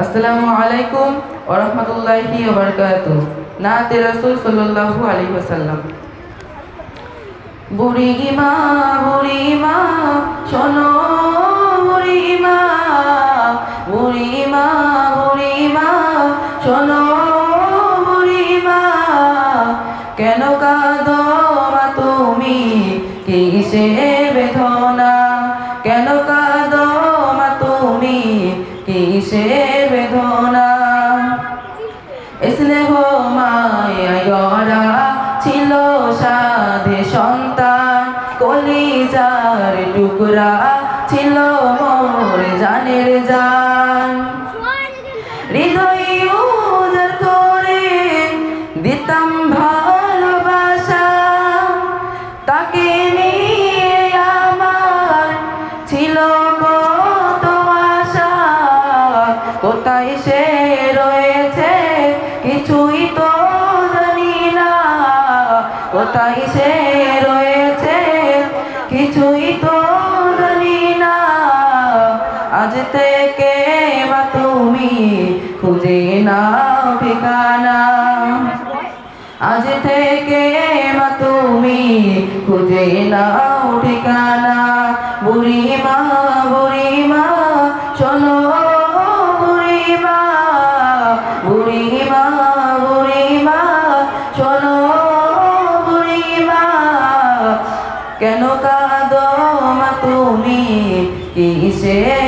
আসসালামু আলাইকুম ওয়া রাহমাতুল্লাহি ওয়া বারাকাতুহু। নাতে রাসূল সাল্লাল্লাহু আলাইহি ওয়াসাল্লাম। বুড়িমা বুড়িমা শোনো, বুড়িমা বুড়িমা বুড়িমা শোনো, বুড়িমা কেন কাঁদো মা তুমি, কিসের বেদনা? কেন কাঁদো মা তুমি, কিসের বেদনা? স্নেহ মায়া গড়া ছিল সাধে সন্তান, কলিজার টুকরা ছিল মোর জানের জান। হৃদয় উজাড় করে দিতাম ভালোবাসা, তাকে নিয়ে আমার ছিল কত আশা। কোথায় সে রয়েছে কিছুই তো জানি না, কোথায় সে রয়েছে কিছুই তো জানি না। আজ থেকে বা তুমি খুঁজে নাও ঠিকানা, আজ থেকে মা তুমি খুঁজে নাও ঠিকানা। বুড়িমা বুড়িমা শোনো, বুড়িমা বুড়িমা বুড়িমা শোনো, বুড়িমা কেন কাঁদো মা তুমি, কিসের